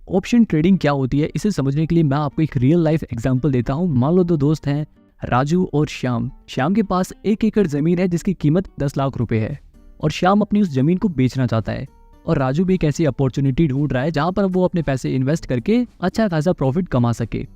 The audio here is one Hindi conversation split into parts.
ऑप्शन ट्रेडिंग क्या होती है इसे समझने के लिए मैं आपको एक रियल लाइफ एग्जांपल देता हूँ। मान लो दो दोस्त हैं, राजू और श्याम। श्याम के पास 1 एकड़ जमीन है जिसकी कीमत 10 लाख रुपए है और श्याम अपनी उस जमीन को बेचना चाहता है। और राजू भी एक ऐसी अपॉर्चुनिटी ढूंढ रहा है जहां पर वो अपने पैसे इन्वेस्ट करके अच्छा खासा प्रॉफिट कमा सके।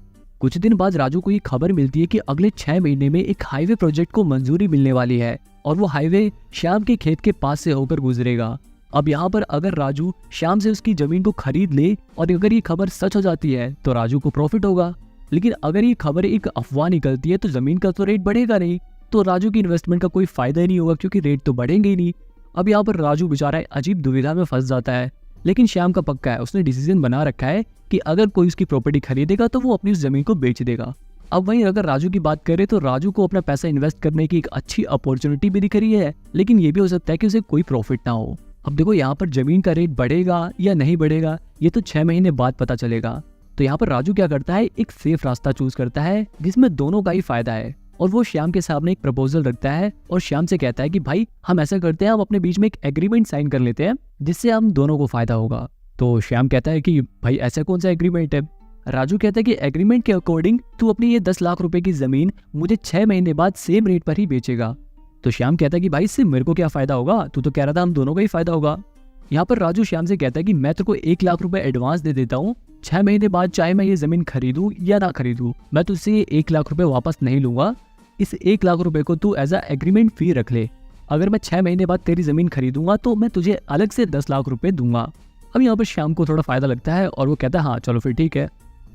कुछ दिन बाद राजू को ये खबर मिलती है कि अगले 6 महीने में एक हाईवे प्रोजेक्ट को मंजूरी मिलने वाली है और वो हाईवे श्याम के खेत के पास से होकर गुजरेगा। अब यहाँ पर अगर राजू श्याम से उसकी जमीन को खरीद ले और अगर ये खबर सच हो जाती है तो राजू को प्रॉफिट होगा, लेकिन अगर ये खबर एक अफवाह निकलती है तो जमीन का तो रेट बढ़ेगा नहीं, तो राजू की इन्वेस्टमेंट का कोई फायदा ही नहीं होगा क्योंकि रेट तो बढ़ेंगे ही नहीं। अब यहाँ पर राजू बेचारा अजीब दुविधा में फंस जाता है, लेकिन श्याम का पक्का है, उसने डिसीजन बना रखा है कि अगर कोई उसकी प्रॉपर्टी खरीदेगा तो वो अपनी उस जमीन को बेच देगा। अब वहीं अगर राजू की बात करें तो राजू को अपना पैसा इन्वेस्ट करने की एक अच्छी अपॉर्चुनिटी भी दिख रही है, लेकिन ये भी हो सकता है कि उसे कोई प्रॉफिट ना हो। अब देखो यहाँ पर जमीन का रेट बढ़ेगा या नहीं बढ़ेगा ये तो 6 महीने बाद पता चलेगा। तो यहाँ पर राजू क्या करता है, एक सेफ रास्ता चूज करता है जिसमें दोनों का ही फायदा है और वो श्याम के सामने एक प्रपोजल रखता है और श्याम से कहता है कि भाई हम ऐसा करते हैं, हम अपने बीच में एक एग्रीमेंट साइन कर लेते हैं जिससे हम दोनों को फायदा होगा। तो श्याम कहता है कि भाई ऐसा कौन सा एग्रीमेंट है। राजू कहता है कि एग्रीमेंट के अकॉर्डिंग तू अपनी ये 10 लाख रुपए की जमीन मुझे 6 महीने बाद सेम रेट पर ही बेचेगा। तो श्याम कहता है कि भाई इससे मेरे को क्या फायदा होगा, तू तो कह रहा था हम दोनों का ही फायदा होगा। यहाँ पर राजू श्याम से कहता है कि मैं तेरे को 1 लाख रुपए एडवांस दे देता हूँ, 6 महीने बाद चाहे मैं ये जमीन खरीदूं या ना खरीदूं मैं तुझसे ये 1 लाख रुपए वापस नहीं लूंगा। इस 1 लाख रुपए को तू एज अ एग्रीमेंट फी रख ले। अगर मैं 6 महीने बाद तेरी जमीन खरीदूंगा तो मैं तुझे अलग से 10 लाख रुपए दूंगा। अब यहाँ पर श्याम को थोड़ा फायदा लगता है और वो कहता है हाँ चलो फिर ठीक है।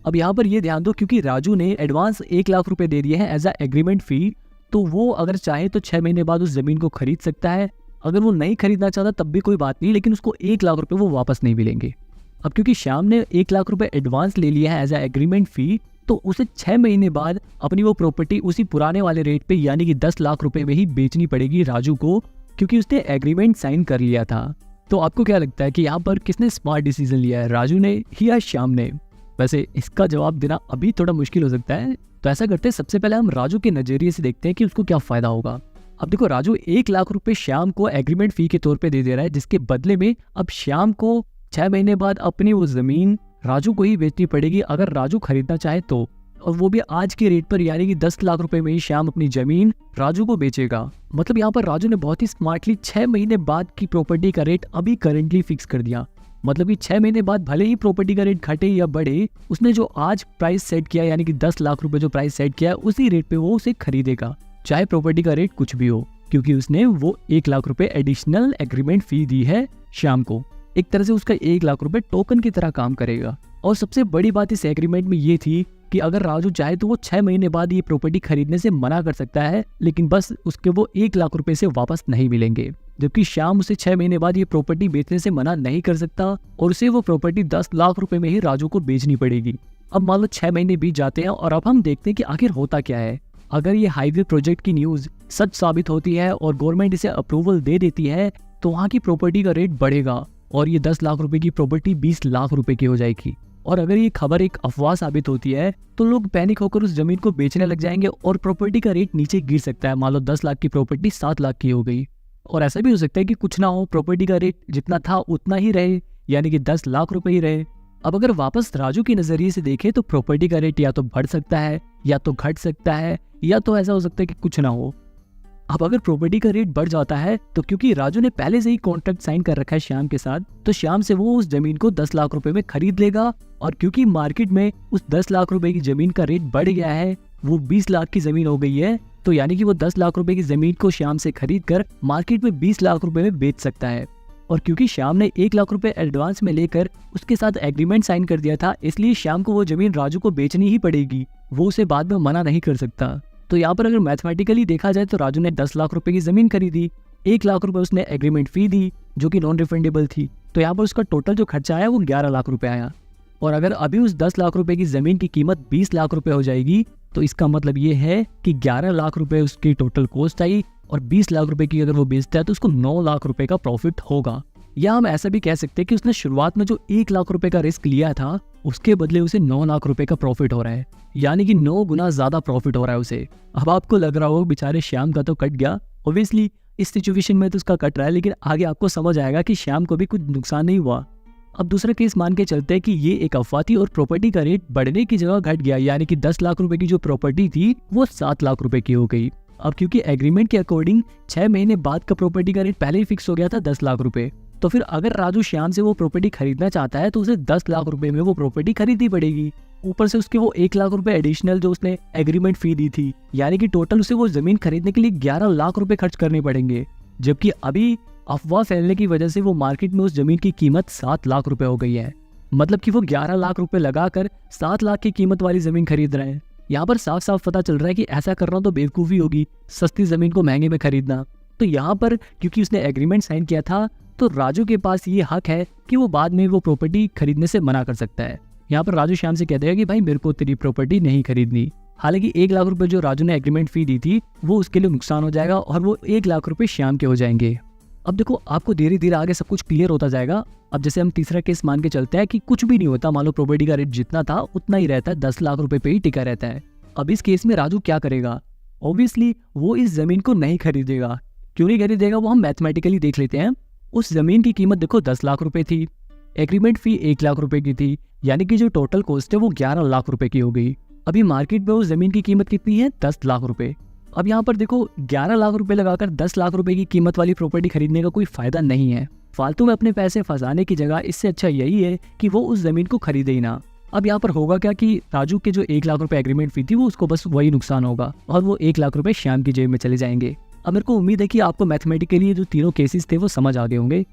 अब यहाँ पर ये ध्यान दो क्योंकि राजू ने एडवांस 1 लाख रुपए दे दिए हैं एज अ एग्रीमेंट फी, तो वो अगर चाहे तो 6 महीने बाद उस जमीन को खरीद सकता है। अगर वो नहीं खरीदना चाहता तब भी कोई बात नहीं, लेकिन उसको 1 लाख रुपए वो वापस नहीं मिलेंगे। अब क्योंकि श्याम ने 1 लाख रुपए एडवांस ले लिया है एज अ एग्रीमेंट फी, तो उसे 6 महीने बाद अपनी वो प्रॉपर्टी उसी पुराने वाले रेट पे यानी कि 10 लाख रुपए में ही बेचनी पड़ेगी राजू को, क्योंकि उसने एग्रीमेंट साइन कर लिया था। तो आपको क्या लगता है कि यहाँ पर किसने स्मार्ट डिसीजन लिया है, राजू ने या श्याम ने? वैसे इसका जवाब देना अभी थोड़ा मुश्किल हो सकता है, तो ऐसा करते हैं सबसे पहले हम राजू के नजरिए से देखते हैं कि उसको क्या फायदा होगा। अब देखो राजू 1 लाख रुपए श्याम को एग्रीमेंट फी के तौर पे दे रहा है, जिसके बदले में अब श्याम को 6 महीने बाद अपनी वो जमीन राजू को ही बेचनी पड़ेगी अगर राजू खरीदना चाहे तो, और वो भी आज के रेट पर यानी कि 10 लाख रुपए में ही श्याम अपनी जमीन राजू को बेचेगा। मतलब यहाँ पर राजू ने बहुत ही स्मार्टली 6 महीने बाद की प्रॉपर्टी का रेट अभी करंटली फिक्स कर दिया। मतलब कि 6 महीने बाद भले ही प्रॉपर्टी का रेट घटे या बढ़े, उसने जो आज प्राइस सेट किया यानी कि 10 लाख रुपए जो प्राइस सेट किया उसी रेट पे वो उसे खरीदेगा, चाहे प्रॉपर्टी का रेट कुछ भी हो, क्योंकि उसने वो 1 लाख रुपए एडिशनल एग्रीमेंट फी दी है श्याम को। एक तरह से उसका 1 लाख रुपए टोकन की तरह काम करेगा। और सबसे बड़ी बात इस एग्रीमेंट में ये थी कि अगर राजू चाहे तो वो 6 महीने बाद ये प्रॉपर्टी खरीदने से मना कर सकता है, लेकिन बस उसके वो 1 लाख रुपए से वापस नहीं मिलेंगे। जबकि श्याम उसे 6 महीने बाद ये प्रॉपर्टी बेचने से मना नहीं कर सकता और उसे वो प्रॉपर्टी 10 लाख रुपए में ही राजू को बेचनी पड़ेगी। अब मान लो 6 महीने बीत जाते हैं और अब हम देखते हैं कि आखिर होता क्या है। अगर ये हाईवे प्रोजेक्ट की न्यूज सच साबित होती है और गवर्नमेंट इसे अप्रूवल दे देती है तो वहाँ की प्रॉपर्टी का रेट बढ़ेगा और ये 10 लाख रुपए की प्रॉपर्टी 20 लाख रुपए की हो जाएगी। और अगर ये खबर एक अफवाह साबित होती है तो लोग पैनिक होकर उस जमीन को बेचने लग जाएंगे और प्रॉपर्टी का रेट नीचे गिर सकता है। मान लो 10 लाख की प्रॉपर्टी 7 लाख की हो गई, और ऐसा भी हो सकता है कि कुछ ना हो, प्रॉपर्टी का रेट जितना था उतना ही रहे यानी कि 10 लाख रुपए ही रहे। अब अगर वापस राजू के नजरिए से देखें तो प्रॉपर्टी का रेट या तो बढ़ सकता है या तो घट सकता है या तो ऐसा हो सकता है कि कुछ ना हो। अब अगर प्रॉपर्टी का रेट बढ़ जाता है तो क्योंकि राजू ने पहले से ही कॉन्ट्रैक्ट साइन कर रखा है श्याम के साथ, तो श्याम से वो उस जमीन को 10 लाख रुपए में खरीद लेगा। और क्योंकि मार्केट में उस 10 लाख रुपए की जमीन का रेट बढ़ गया है, वो 20 लाख की जमीन हो गई है, तो यानी कि वो 10 लाख रुपए की जमीन को श्याम से खरीद कर मार्केट में 20 लाख रुपए में बेच सकता है। और क्योंकि श्याम ने 1 लाख रुपए एडवांस में लेकर उसके साथ एग्रीमेंट साइन कर दिया था, इसलिए श्याम को वो जमीन राजू को बेचनी ही पड़ेगी, वो उसे बाद में मना नहीं कर सकता। तो यहाँ पर अगर मैथमेटिकली देखा जाए तो राजू ने 10 लाख रुपए की जमीन खरीदी, 1 लाख रुपए उसने एग्रीमेंट फी दी जो कि नॉन रिफंडेबल थी, तो यहाँ पर उसका टोटल जो खर्चा आया वो 11 लाख रुपए आया। और अगर अभी उस 10 लाख रुपए की जमीन की कीमत 20 लाख रुपए हो जाएगी तो इसका मतलब ये है कि 11 लाख रुपए उसकी टोटल कॉस्ट आई और 20 लाख रुपए की अगर वो बेचता है तो उसको 9 लाख रुपए का प्रॉफिट होगा। या हम ऐसा भी कह सकते हैं कि उसने शुरुआत में जो 1 लाख रुपए का रिस्क लिया था उसके बदले उसे 9 लाख रुपए का प्रॉफिट हो रहा है, यानी कि 9 गुना ज्यादा प्रॉफिट हो रहा है उसे। अब आपको लग रहा हो बेचारे श्याम का तो कट गया, ऑब्वियसली इस सिचुएशन में तो उसका कट रहा है, लेकिन आगे आपको समझ आएगा कि श्याम को भी कुछ नुकसान नहीं हुआ। अब दूसरा केस मान के चलते हैं कि ये एक अफवाह थी और प्रॉपर्टी का रेट बढ़ने की जगह घट गया, यानी कि 10 लाख रुपए की जो प्रॉपर्टी थी वो 7 लाख रुपए की हो गई। अब क्योंकि एग्रीमेंट के अकॉर्डिंग 6 महीने बाद का प्रॉपर्टी का रेट पहले ही फिक्स हो गया था 10 लाख रुपए, तो फिर अगर राजू श्याम से वो प्रॉपर्टी खरीदना चाहता है तो उसे 10 लाख रुपए में वो प्रॉपर्टी खरीदनी पड़ेगी। ऊपर से उसके वो 1 लाख रुपए एडिशनल जो उसने एग्रीमेंट फी दी थी, यानी कि टोटल उसे वो जमीन खरीदने के लिए 11 लाख रुपए खर्च करने पड़ेंगे। जबकि अभी अफवाह फैलने की वजह से वो मार्केट में उस जमीन की कीमत 7 लाख रुपए हो गई है। मतलब कि वो 11 लाख रुपए लगाकर 7 लाख की कीमत वाली जमीन खरीद रहे हैं। यहाँ पर साफ साफ पता चल रहा है कि ऐसा करना तो बेवकूफ़ी होगी, सस्ती जमीन को महंगे में खरीदना। तो यहाँ पर क्योंकि उसने एग्रीमेंट साइन किया था तो राजू के पास ये हक है कि वो बाद में वो प्रॉपर्टी खरीदने से मना कर सकता है। यहाँ पर राजू श्याम से कह देगा कि भाई मेरे को तेरी प्रॉपर्टी नहीं खरीदनी। हालांकि 1 लाख रुपए जो राजू ने एग्रीमेंट फी दी थी वो उसके लिए नुकसान हो जाएगा और वो 1 लाख रुपए श्याम के हो जाएंगे। अब देखो आपको धीरे धीरे आगे सब कुछ क्लियर होता जाएगा। अब जैसे हम तीसरा केस मान के चलते हैं कि कुछ भी नहीं होता, मान लो प्रॉपर्टी का रेट जितना था उतना ही रहता है, 10 लाख रुपए पे ही टिका रहता है। अब इस केस में राजू क्या करेगा? ऑब्वियसली वो इस जमीन को नहीं खरीदेगा। क्यों नहीं खरीदेगा वो हम मैथमेटिकली देख लेते हैं। उस जमीन की कीमत देखो 10 लाख रुपए थी, एग्रीमेंट फी 1 लाख रुपए की थी, यानी कि जो टोटल कॉस्ट है वो 11 लाख रुपए की हो गई। अभी मार्केट में उस जमीन की कीमत कितनी है? 10 लाख रुपए। अब यहाँ पर देखो 11 लाख रुपए लगाकर 10 लाख रुपए की कीमत वाली प्रॉपर्टी खरीदने का कोई फायदा नहीं है। फालतू में अपने पैसे फंसाने की जगह इससे अच्छा यही है कि वो उस जमीन को खरीदे ही ना। अब यहाँ पर होगा क्या कि राजू के जो 1 लाख रुपए एग्रीमेंट फी थी वो उसको बस वही नुकसान होगा और वो 1 लाख रुपए श्याम की जेब में चले जाएंगे। अब मेरे को उम्मीद है कि आपको मैथमेटिकली जो तीनों केसेस थे वो समझ आ गए होंगे।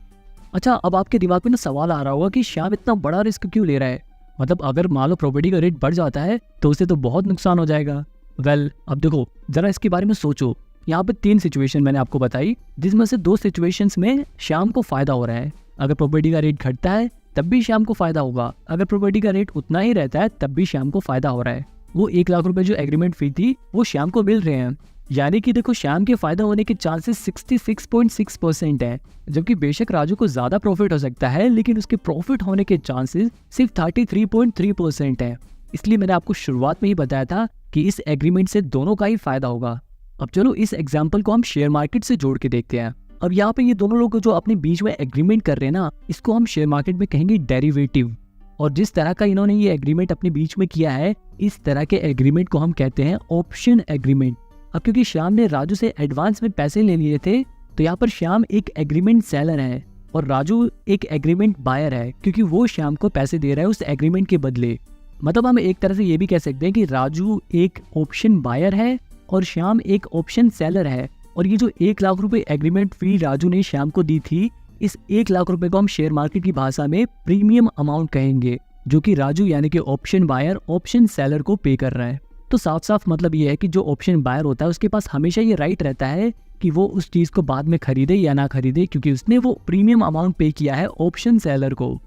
अच्छा, अब आपके दिमाग में ना सवाल आ रहा होगा कि श्याम इतना बड़ा रिस्क क्यों ले रहा है? मतलब अगर मान लो प्रॉपर्टी का रेट बढ़ जाता है तो उसे तो बहुत नुकसान हो जाएगा। अब देखो जरा इसके बारे में सोचो। यहाँ पे 3 सिचुएशन मैंने आपको बताई, जिसमें से 2 सिचुएशंस में श्याम को फायदा हो रहा है। अगर प्रॉपर्टी का रेट घटता है तब भी श्याम को फायदा होगा, अगर प्रॉपर्टी का रेट उतना ही रहता है तब भी श्याम को फायदा हो रहा है। वो 1 लाख रुपए जो एग्रीमेंट फी थी वो श्याम को मिल रहे हैं, यानी कि देखो श्याम के फायदा होने के चांसेस 66.6% है। जबकि बेशक राजू को ज्यादा प्रॉफिट हो सकता है लेकिन उसके प्रॉफिट होने के चांसेस सिर्फ 33.3% है। इसलिए मैंने आपको शुरुआत में ही बताया था कि इस एग्रीमेंट से दोनों का ही फायदा होगा। अब चलो इस एग्जाम्पल को हम शेयर मार्केट से जोड़ के देखते हैं। अब यहाँ पे ये दोनों लोग जो अपने बीच में एग्रीमेंट कर रहे हैं ना, इसको हम शेयर मार्केट में कहेंगे डेरिवेटिव। और जिस तरह का इन्होंने ये एग्रीमेंट अपने बीच में किया है, इस तरह के एग्रीमेंट को हम कहते हैं ऑप्शन एग्रीमेंट। अब क्योंकि श्याम ने राजू से एडवांस में पैसे ले लिए थे तो यहाँ पर श्याम एक एग्रीमेंट सेलर है और राजू एक एग्रीमेंट बायर है, क्योंकि वो श्याम को पैसे दे रहा है उस एग्रीमेंट के बदले। मतलब हम एक तरह से ये भी कह सकते हैं कि राजू एक ऑप्शन बायर है और श्याम एक ऑप्शन सेलर है। और ये जो 1 लाख रुपए एग्रीमेंट फी राजू ने श्याम को दी थी, इस 1 लाख रुपए को हम शेयर मार्केट की भाषा में प्रीमियम अमाउंट कहेंगे, जो कि राजू यानी कि ऑप्शन बायर ऑप्शन सेलर को पे कर रहा है। तो साफ साफ मतलब ये है कि जो ऑप्शन बायर होता है उसके पास हमेशा ये राइट रहता है कि वो उस चीज को बाद में खरीदे या ना खरीदे, क्योंकि उसने वो प्रीमियम अमाउंट पे किया है ऑप्शन सेलर को।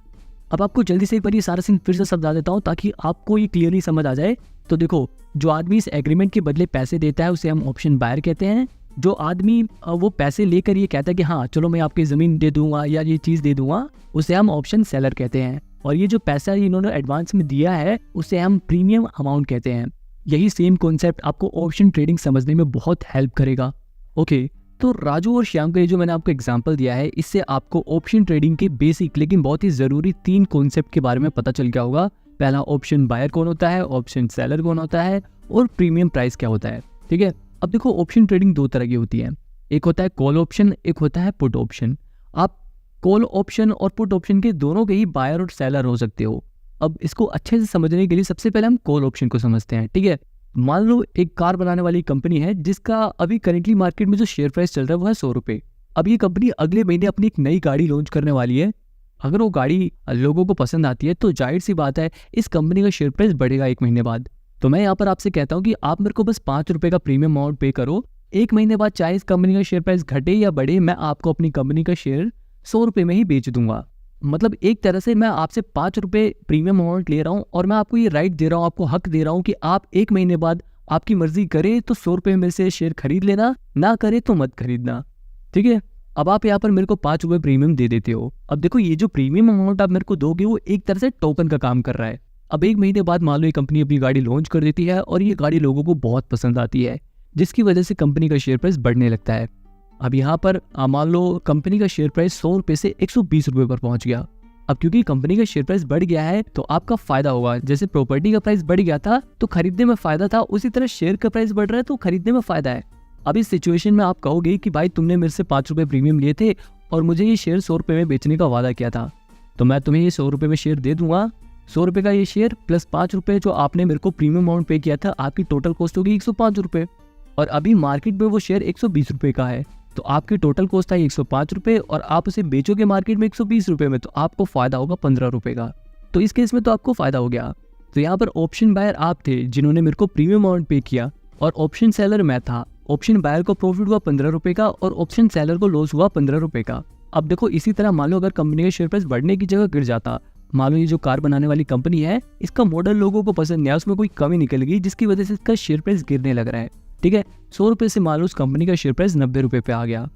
अब आपको जल्दी से एक बार ये सारा सीन फिर से समझा देता हूँ ताकि आपको ये क्लियरली समझ आ जाए। तो देखो, जो आदमी इस एग्रीमेंट के बदले पैसे देता है उसे हम ऑप्शन बायर कहते हैं। जो आदमी वो पैसे लेकर ये कहता है कि हाँ चलो मैं आपकी जमीन दे दूंगा या ये चीज दे दूंगा, उसे हम ऑप्शन सेलर कहते हैं। और ये जो पैसा इन्होंने एडवांस में दिया है उसे हम प्रीमियम अमाउंट कहते हैं। यही सेम कॉन्सेप्ट आपको ऑप्शन ट्रेडिंग समझने में बहुत हेल्प करेगा। ओके, तो राजू और श्याम का ये जो मैंने आपको एग्जांपल दिया है, इससे आपको ऑप्शन ट्रेडिंग के बेसिक लेकिन बहुत ही जरूरी 3 कॉन्सेप्ट के बारे में पता चल गया होगा। पहला, ऑप्शन बायर कौन होता है, ऑप्शन सेलर कौन होता है और प्रीमियम प्राइस क्या होता है। ठीक है, अब देखो ऑप्शन ट्रेडिंग 2 तरह की होती है, एक होता है कॉल ऑप्शन, एक होता है पुट ऑप्शन। आप कॉल ऑप्शन और पुट ऑप्शन के दोनों के ही बायर और सेलर हो सकते हो। अब इसको अच्छे से समझने के लिए सबसे पहले हम कॉल ऑप्शन को समझते हैं। ठीक है, मान लो एक कार बनाने वाली कंपनी है जिसका अभी करेंटली मार्केट में जो शेयर प्राइस चल रहा है वो है 100 रुपये। अब ये कंपनी अगले महीने अपनी एक नई गाड़ी लॉन्च करने वाली है। अगर वो गाड़ी लोगों को पसंद आती है तो जाहिर सी बात है इस कंपनी का शेयर प्राइस बढ़ेगा 1 महीने बाद। तो मैं यहाँ पर आपसे कहता हूँ कि आप मेरे को बस 5 रुपये का प्रीमियम अमाउंट पे करो। 1 महीने बाद चाहे इस कंपनी का शेयर प्राइस घटे या बढ़े, मैं आपको अपनी कंपनी का शेयर 100 रुपये में ही बेच दूंगा। मतलब एक तरह से मैं आपसे 5 रुपये प्रीमियम अमाउंट ले रहा हूँ और मैं आपको ये राइट दे रहा हूँ, आपको हक दे रहा हूँ कि आप 1 महीने बाद आपकी मर्जी करे तो 100 रुपये में से शेयर खरीद लेना, ना करे तो मत खरीदना। ठीक है, अब आप यहाँ पर मेरे को 5 रुपये प्रीमियम दे देते हो। अब देखो ये जो प्रीमियम अमाउंट आप मेरे को दोगे वो एक तरह से टोकन का काम कर रहा है। अब 1 महीने बाद मान लो ये कंपनी अपनी गाड़ी लॉन्च कर देती है और ये गाड़ी लोगों को बहुत पसंद आती है, जिसकी वजह से कंपनी का शेयर प्राइस बढ़ने लगता है। अब यहाँ पर मान लो कंपनी का शेयर प्राइस 100 रुपये से 120 रुपये पर पहुंच गया। अब क्योंकि कंपनी का शेयर प्राइस बढ़ गया है तो आपका फायदा होगा। जैसे प्रॉपर्टी का प्राइस बढ़ गया था तो खरीदने में फायदा था, उसी तरह शेयर का प्राइस बढ़ रहा है तो खरीदने में फायदा है। अब इस सिचुएशन में आप कहोगे कि भाई तुमने मेरे से 5 रुपए प्रीमियम लिए थे और मुझे ये शेयर 100 रुपए में बेचने का वादा किया था, तो मैं तुम्हें ये 100 रुपए में शेयर दे दूंगा। 100 रुपए का ये शेयर प्लस 5 रुपए जो आपने मेरे को प्रीमियम अमाउंट पे किया था, आपकी टोटल कॉस्ट होगी 105 रुपए। और अभी मार्केट में वो शेयर 120 रुपए का है, तो आपकी टोटल कॉस्ट आई 105 रुपए और आप उसे बेचोगे मार्केट में 120 रुपए में, तो आपको फायदा होगा 15 रुपए का। तो इस केस में तो आपको फायदा हो गया। तो यहाँ पर ऑप्शन बायर आप थे जिन्होंने मेरे को प्रीमियम अमाउंट पे किया और ऑप्शन सेलर मैं था। ऑप्शन बायर को प्रॉफिट हुआ 15 रुपए का और ऑप्शन सेलर को लॉस हुआ 15 रुपए का। अब देखो इसी तरह मान लो अगर कंपनी का शेयर प्राइस बढ़ने की जगह गिर जाता, मान लो ये जो कार बनाने वाली कंपनी है इसका मॉडल लोगों को पसंद नहीं है, उसमें कोई कमी निकल गई जिसकी वजह से इसका शेयर प्राइस गिरने लग रहा है। ठीक है, 100 रुपए से मान लो उस कंपनी का शेयर प्राइस 90 रुपए पे आ गया,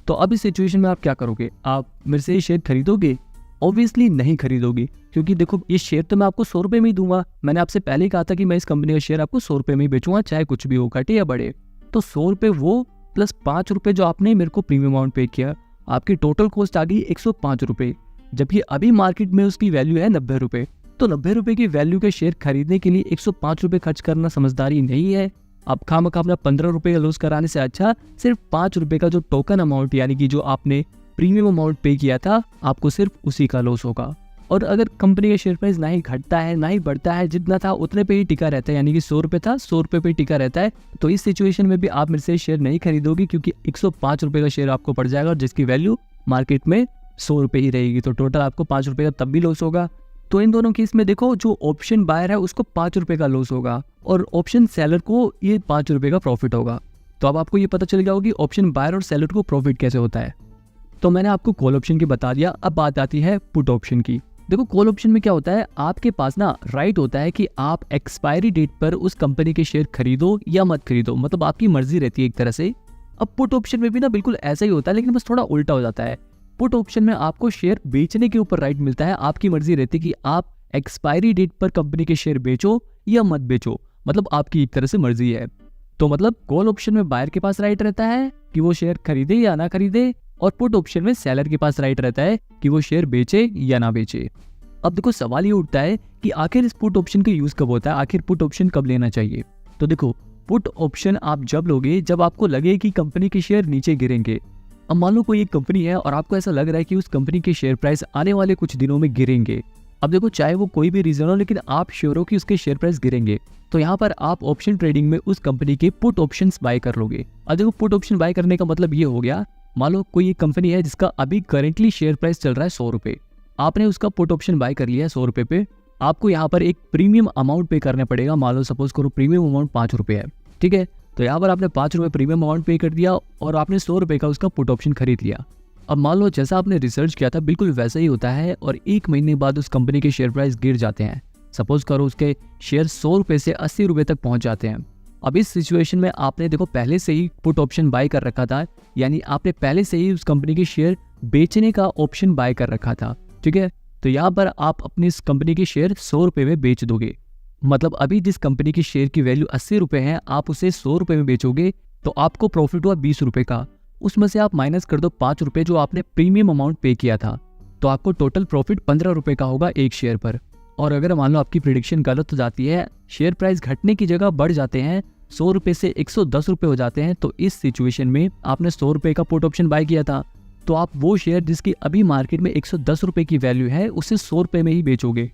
तो अब इस सिचुएशन में आप क्या करोगे? आप मेरे से ये शेयर खरीदोगे? ऑब्वियसली नहीं खरीदोगे, क्योंकि देखो ये शेयर तो मैं आपको 100 रुपए में ही दूंगा। मैंने आपसे पहले ही कहा था कि मैं इस कंपनी का शेयर आपको 100 रुपए में ही बेचूंगा, चाहे कुछ भी हो, घटे या बढ़े। तो 100 रुपए वो प्लस 5 रुपए जो आपने मेरे को प्रीमियम अमाउंट पे किया, आपकी टोटल कॉस्ट आ गई 105 रुपए, जबकि अभी मार्केट में उसकी वैल्यू है 90 रुपए। तो 90 रुपए की वैल्यू के शेयर खरीदने के लिए 105 रुपए खर्च करना समझदारी नहीं है। अब खामखा अपना 15 रुपए का लॉस कराने से अच्छा सिर्फ 5 रुपए का जो टोकन अमाउंट यानी कि जो आपने प्रीमियम अमाउंट पे किया था, आपको सिर्फ उसी का लॉस होगा। और अगर कंपनी का शेयर प्राइस ना ही घटता है ना ही बढ़ता है, जितना था उतने पे ही टिका रहता है, यानी कि 100 रुपए था 100 रुपए पे टिका रहता है, तो इस सिचुएशन में भी आप मेरे से शेयर नहीं खरीदोगे, क्योंकि 105 रुपए का शेयर आपको पड़ जाएगा और जिसकी वैल्यू मार्केट में 100 रुपए ही रहेगी, तो टोटल आपको 5 रुपए का तब भी लॉस होगा। तो इन दोनों केस में देखो जो ऑप्शन बायर है उसको 5 रुपए का लॉस होगा और ऑप्शन सेलर को ये 5 रुपए का प्रॉफिट होगा। तो अब आपको ये पता चल गया होगा कि ऑप्शन बायर और सेलर को प्रॉफिट कैसे होता है। तो मैंने आपको कॉल ऑप्शन की बता दिया, अब बात आती है पुट ऑप्शन की। देखो कॉल ऑप्शन में क्या होता है, आपके पास ना राइट होता है कि आप एक्सपायरी डेट पर उस कंपनी के शेयर खरीदो या मत खरीदो, मतलब आपकी मर्जी रहती है एक तरह से। अब पुट ऑप्शन में भी ना बिल्कुल ऐसा ही होता है, लेकिन बस थोड़ा उल्टा हो जाता है। पुट ऑप्शन में आपको शेयर बेचने के ऊपर राइट मिलता है, आपकी मर्जी रहती है कि आप एक्सपायरी डेट पर कंपनी के शेयर बेचो या मत बेचो, मतलब आपकी एक तरह से मर्जी है। तो मतलब कॉल ऑप्शन में बायर के पास राइट रहता है कि वो शेयर खरीदे या ना खरीदे, और पुट ऑप्शन में सेलर के पास राइट रहता है कि वो शेयर बेचे या ना बेचे। अब देखो सवाल ये उठता है कि आखिर इस पुट ऑप्शन का यूज कब होता है, आखिर पुट ऑप्शन कब लेना चाहिए। तो देखो पुट ऑप्शन आप जब लोगे जब आपको लगे कि कंपनी के शेयर नीचे गिरेंगे। अब मान लो कोई एक कंपनी है और आपको ऐसा लग रहा है कि उस कंपनी के शेयर प्राइस आने वाले कुछ दिनों में गिरेंगे। अब देखो चाहे वो कोई भी रीजन हो, लेकिन आप श्योर हो कि उसके शेयर प्राइस गिरेंगे, तो यहाँ पर आप ऑप्शन ट्रेडिंग में उस कंपनी के पुट ऑप्शंस बाय कर लोगे। अब देखो पुट ऑप्शन बाय करने का मतलब ये हो गया, मान लो कोई एक कंपनी है जिसका अभी करेंटली शेयर प्राइस चल रहा है 100 रुपए, आपने उसका पुट ऑप्शन बाय कर लिया है 100 रुपए पे। आपको यहाँ पर एक प्रीमियम अमाउंट पे करना पड़ेगा, मान लो सपोज करो प्रीमियम अमाउंट 5 रुपए है, ठीक है। तो यहाँ पर आपने 5 रुपए प्रीमियम अमाउंट पे कर दिया और आपने 100 रुपए का उसका पुट ऑप्शन खरीद लिया। अब मान लो जैसा आपने रिसर्च किया था बिल्कुल वैसा ही होता है और 1 महीने बाद उस कंपनी के शेयर प्राइस गिर जाते हैं। सपोज करो उसके शेयर 100 रुपए से 80 रुपए तक पहुंच जाते हैं। अब इस सिचुएशन में आपने देखो पहले से ही पुट ऑप्शन बाय कर रखा था, यानी आपने पहले से ही उस कंपनी के शेयर बेचने का ऑप्शन बाय कर रखा था, ठीक है। तो यहाँ पर आप अपनी इस कंपनी के शेयर 100 रुपए में बेच दोगे, मतलब अभी जिस कंपनी की शेयर की वैल्यू 80 रुपए है आप उसे 100 रुपए में बेचोगे, तो आपको प्रॉफिट हुआ 20 रुपए का। उसमें से आप माइनस कर दो 5 रुपए जो आपने प्रीमियम अमाउंट पे किया था, तो आपको टोटल प्रॉफिट 15 रुपए का होगा एक शेयर पर। और अगर मान लो आपकी प्रेडिक्शन गलत हो जाती है, शेयर प्राइस घटने की जगह बढ़ जाते हैं, 100 रुपए से 110 रुपए हो जाते हैं, तो इस सिचुएशन में आपने 100 रुपए का पुट ऑप्शन बाय किया था, तो आप वो शेयर जिसकी अभी मार्केट में 110 रुपए की वैल्यू है उसे 100 रुपए में ही बेचोगे,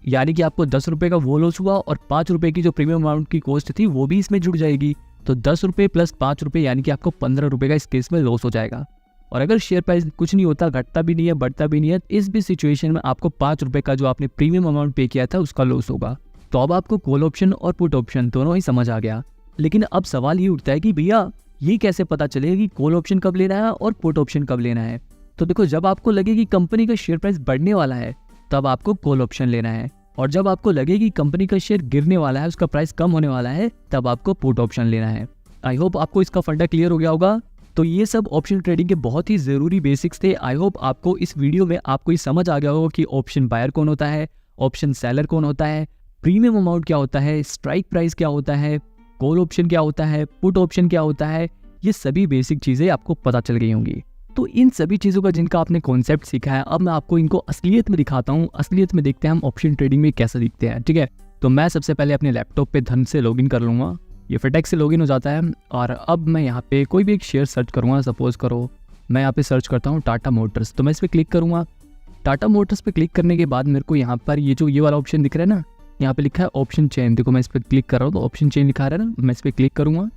यानी कि आपको 10 रुपए का वो लॉस हुआ और 5 रुपए की जो प्रीमियम अमाउंट की कॉस्ट थी वो भी इसमें जुड़ जाएगी। तो 10 रुपए प्लस 5 रुपए यानी कि आपको 15 रुपए का इस केस में लॉस हो जाएगा। और अगर शेयर प्राइस कुछ नहीं होता, घटता भी नहीं है बढ़ता भी नहीं है, इस भी सिचुएशन में आपको 5 रुपए का जो आपने प्रीमियम अमाउंट पे किया था उसका लॉस होगा। तो अब आपको कॉल ऑप्शन और पुट ऑप्शन दोनों ही समझ आ गया। लेकिन अब सवाल ये उठता है कि भैया ये कैसे पता चलेगा कि कॉल ऑप्शन कब लेना है और पुट ऑप्शन कब लेना है। तो देखो जब आपको लगे कि कंपनी का शेयर प्राइस बढ़ने वाला है तब आपको कॉल ऑप्शन लेना है, और जब आपको लगे कि कंपनी का शेयर गिरने वाला है, उसका प्राइस कम होने वाला है, तब आपको पुट ऑप्शन लेना है। आई होप आपको इसका फंडा क्लियर हो गया होगा। तो ये सब ऑप्शन ट्रेडिंग के बहुत ही जरूरी बेसिक्स थे। आई होप आपको इस वीडियो में आपको ये समझ आ गया होगा कि ऑप्शन बायर कौन होता है, ऑप्शन सेलर कौन होता है, प्रीमियम अमाउंट क्या होता है, स्ट्राइक प्राइस क्या होता है, कॉल ऑप्शन क्या होता है, पुट ऑप्शन क्या होता है। ये सभी बेसिक चीजें आपको पता चल गई होंगी। तो इन सभी चीज़ों का जिनका आपने कॉन्सेप्ट सीखा है, अब मैं आपको इनको असलियत में दिखाता हूँ। असलियत में देखते हैं हम ऑप्शन ट्रेडिंग में कैसे दिखते हैं, ठीक है। तो मैं सबसे पहले अपने लैपटॉप पे धन से लॉगिन कर लूँगा। ये फटेक से लॉगिन हो जाता है और अब मैं यहाँ पे कोई भी एक शेयर सर्च करूँगा। सपोज करो मैं यहाँ पे सर्च करता हूँ टाटा मोटर्स, तो मैं इस पर क्लिक करूँगा। टाटा मोटर्स पे क्लिक करने के बाद मेरे को यहाँ पर ये वाला ऑप्शन दिख रहा है ना, यहाँ पे लिखा है ऑप्शन चेन। देखो मैं इस पर क्लिक कर रहा हूँ तो ऑप्शन चेन लिखा रहा है ना, मैं इस पर क्लिक करूँगा।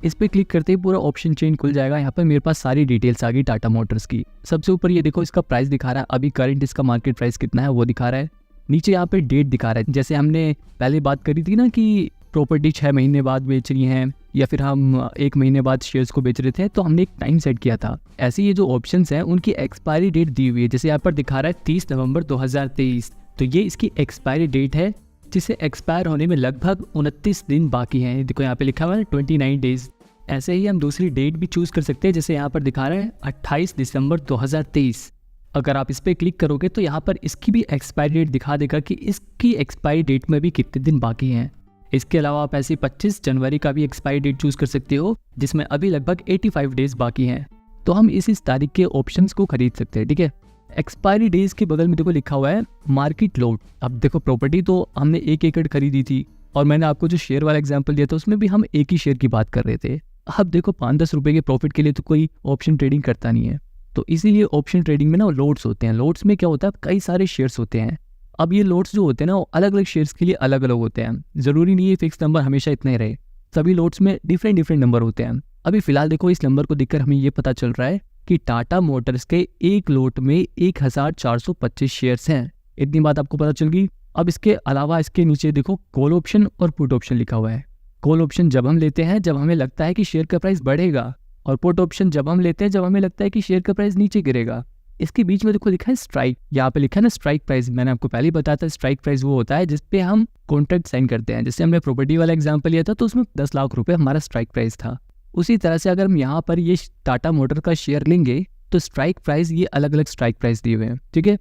इस पर क्लिक करते ही पूरा ऑप्शन चेन खुल जाएगा। यहाँ पर मेरे पास सारी डिटेल्स आ गई टाटा मोटर्स की। सबसे ऊपर ये देखो इसका प्राइस दिखा रहा है, अभी करंट इसका मार्केट प्राइस कितना है वो दिखा रहा है। नीचे यहाँ पे डेट दिखा रहा है, जैसे हमने पहले बात करी थी ना कि प्रॉपर्टी 6 महीने बाद बेच रही हैं या फिर हम 1 महीने बाद शेयर्स को बेच रहे थे, तो हमने एक टाइम सेट किया था। ऐसे ये जो ऑप्शंस हैं उनकी एक्सपायरी डेट दी हुई है। जैसे यहाँ पर दिखा रहा है 30 नवंबर 2023, तो ये इसकी एक्सपायरी डेट है, जिसे एक्सपायर होने में लगभग 29 दिन बाकी हैं। देखो यहाँ पे लिखा हुआ है 29 डेज। ऐसे ही हम दूसरी डेट भी चूज़ कर सकते हैं, जैसे यहाँ पर दिखा रहा है 28 दिसंबर 2023। अगर आप इस पर क्लिक करोगे तो यहाँ पर इसकी भी एक्सपायरी डेट दिखा देगा कि इसकी एक्सपायरी डेट में भी कितने दिन बाकी हैं। इसके अलावा आप ऐसे 25 जनवरी का भी एक्सपायरी डेट चूज़ कर सकते हो, जिसमें अभी लगभग 85 डेज बाकी हैं। तो हम इस तारीख के ऑप्शंस को खरीद सकते हैं, ठीक है। एक्सपायरी डेज के बगल में देखो लिखा हुआ है मार्केट लोट। अब देखो प्रॉपर्टी तो हमने 1 एकड़ खरीदी थी और मैंने आपको जो शेयर वाला एग्जाम्पल दिया था उसमें भी हम एक ही शेयर की बात कर रहे थे। अब देखो 5-10 रुपए के प्रॉफिट के लिए तो कोई ऑप्शन ट्रेडिंग करता नहीं है, तो इसीलिए ऑप्शन ट्रेडिंग में ना लोट्स होते हैं। लोट्स में क्या होता है, कई सारे शेयर्स होते हैं। अब ये लोट्स जो होते हैं ना वो अलग अलग शेयर्स के लिए अलग अलग होते हैं। ज़रूरी नहीं है फिक्स नंबर हमेशा इतना ही रहे, सभी लोट्स में डिफरेंट नंबर होते हैं। अभी फिलहाल देखो इस नंबर को देखकर हमें ये पता चल रहा है कि टाटा मोटर्स के एक लोट में 1425 शेयर्स हैं। इतनी बात आपको पता चल गई। अब इसके अलावा इसके नीचे देखो कॉल ऑप्शन और पुट ऑप्शन लिखा हुआ है। कॉल ऑप्शन जब हम लेते हैं जब हमें लगता है कि शेयर का प्राइस बढ़ेगा, और पुट ऑप्शन जब हम लेते हैं जब हमें लगता है कि शेयर का प्राइस नीचे गिरेगा। इसके बीच में देखो लिखा है स्ट्राइक, यहाँ पे लिखा है ना स्ट्राइक प्राइस। मैंने आपको पहले ही बताया था स्ट्राइक प्राइस वो होता है जिसपे हम कॉन्ट्रैक्ट साइन करते हैं। जैसे हमने प्रॉपर्टी वाला एग्जांपल लिया था तो उसमें 10 लाख रुपए हमारा स्ट्राइक प्राइस था। उसी तरह से अगर हम यहाँ पर ये टाटा मोटर का शेयर लेंगे तो स्ट्राइक प्राइस ये अलग अलग स्ट्राइक प्राइस दिए हुए हैं, ठीक है।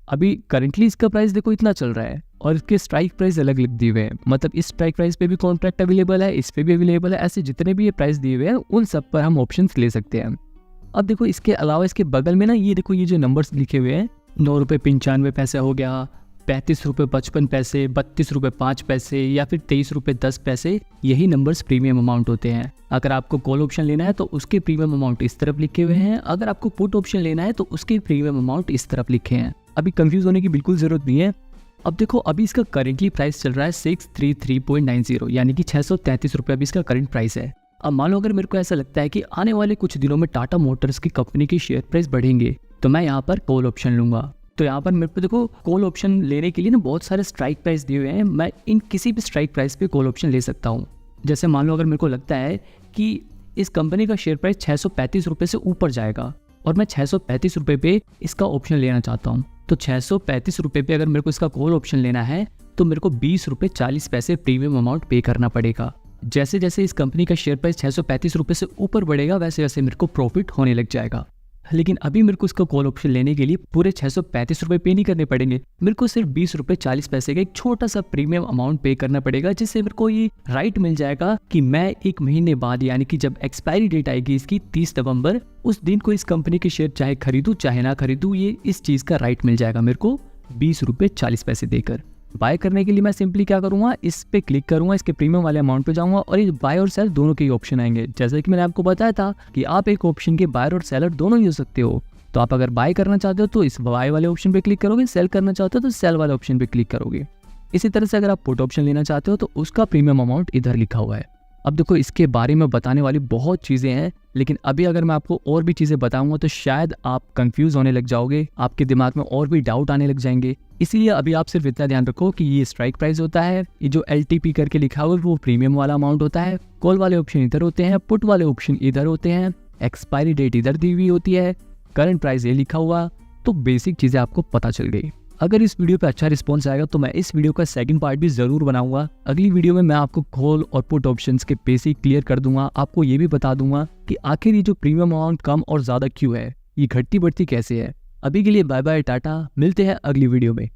अभी करंटली इसका प्राइस देखो इतना चल रहा है और इसके स्ट्राइक प्राइस अलग अलग दिए हुए हैं। मतलब इस स्ट्राइक प्राइस पे भी कॉन्ट्रैक्ट अवेलेबल है, इस पे भी अवेलेबल है। ऐसे जितने भी ये प्राइस दिए हुए हैं उन सब पर हम ऑप्शंस ले सकते हैं। अब देखो इसके अलावा इसके बगल में ना ये देखो ये जो नंबर्स लिखे हुए हैं 9 रुपये 95 पैसे हो गया, 35 रुपये 55 पैसे, 32 रुपये 5 पैसे या फिर 23 रुपये 10 पैसे, यही नंबर्स प्रीमियम अमाउंट होते हैं। अगर आपको कॉल ऑप्शन लेना है तो उसके प्रीमियम अमाउंट इस तरफ लिखे हुए हैं, अगर आपको पुट ऑप्शन लेना है तो उसके प्रीमियम अमाउंट इस तरफ लिखे हैं। अभी कंफ्यूज होने की बिल्कुल ज़रूरत नहीं है। अब देखो अभी इसका करेंटली प्राइस चल रहा है 633.90, यानी कि 633 रुपये अभी इसका करंट प्राइस है। अब मान लो अगर मेरे को ऐसा लगता है कि आने वाले कुछ दिनों में टाटा मोटर्स की कंपनी के शेयर प्राइस बढ़ेंगे, तो मैं यहाँ पर कॉल ऑप्शन लूँगा। तो यहाँ पर मेरे को देखो कॉल ऑप्शन लेने के लिए ना बहुत सारे स्ट्राइक प्राइस दिए हुए हैं। मैं इन किसी भी स्ट्राइक प्राइस पे कॉल ऑप्शन ले सकता हूँ। जैसे मान लो अगर मेरे को लगता है कि इस कंपनी का शेयर प्राइस 635 रुपये से ऊपर जाएगा और मैं 635 रुपये पे इसका ऑप्शन लेना चाहता हूँ, तो 635 रुपये पे अगर मेरे को इसका कॉल ऑप्शन लेना है तो मेरे को 20 रुपये 40 पैसे प्रीमियम अमाउंट पे करना पड़ेगा। जैसे जैसे इस कंपनी का शेयर प्राइस 635 रुपये से ऊपर बढ़ेगा वैसे वैसे मेरे को प्रॉफिट होने लग जाएगा। लेकिन अभी मेरे को इसका कॉल ऑप्शन लेने के लिए पूरे 635 रुपये पे नहीं करने पड़ेंगे, मेरे को सिर्फ 20 रुपये 40 पैसे का एक छोटा सा प्रीमियम अमाउंट पे करना पड़ेगा, जिससे मेरे को ये राइट मिल जाएगा कि मैं 1 महीने बाद यानी कि जब एक्सपायरी डेट आएगी इसकी 30 नवंबर, उस दिन को इस कंपनी के शेयर चाहे खरीदूँ चाहे ना खरीदूँ, ये इस चीज़ का राइट मिल जाएगा मेरे को 20 रुपये 40 पैसे देकर। बाय करने के लिए मैं सिंपली क्या करूँगा, इस पे क्लिक करूँगा, इसके प्रीमियम वाले अमाउंट पे जाऊँगा और ये बाय और सेल दोनों के ही ऑप्शन आएंगे। जैसे कि मैंने आपको बताया था कि आप एक ऑप्शन के बायर और सेलर दोनों ही हो सकते हो। तो आप अगर बाय करना चाहते हो तो इस बाय वाले ऑप्शन पे क्लिक करोगे, सेल करना चाहते हो तो सेल वाले ऑप्शन पे क्लिक करोगे। इसी तरह से अगर आप पुट ऑप्शन लेना चाहते हो तो उसका प्रीमियम अमाउंट इधर लिखा हुआ है। अब देखो इसके बारे में बताने वाली बहुत चीज़ें हैं, लेकिन अभी अगर मैं आपको और भी चीज़ें बताऊंगा तो शायद आप कंफ्यूज होने लग जाओगे, आपके दिमाग में और भी डाउट आने लग जाएंगे। इसलिए अभी आप सिर्फ इतना ध्यान रखो कि ये स्ट्राइक प्राइस होता है, ये जो LTP करके लिखा हुआ है वो प्रीमियम वाला अमाउंट होता है, कॉल वाले ऑप्शन इधर होते हैं, पुट वाले ऑप्शन इधर होते हैं, एक्सपायरी डेट इधर दी हुई होती है, करंट प्राइस ये लिखा हुआ। तो बेसिक चीज़ें आपको पता चल गई। अगर इस वीडियो पे अच्छा रिस्पॉन्स आएगा तो मैं इस वीडियो का सेकंड पार्ट भी ज़रूर बनाऊंगा। अगली वीडियो में मैं आपको कॉल और पुट ऑप्शंस के बेसिक क्लियर कर दूंगा। आपको ये भी बता दूंगा कि आखिर ये जो प्रीमियम अमाउंट कम और ज़्यादा क्यों है, ये घटती बढ़ती कैसे है। अभी के लिए बाय बाय टाटा, मिलते हैं अगली वीडियो में।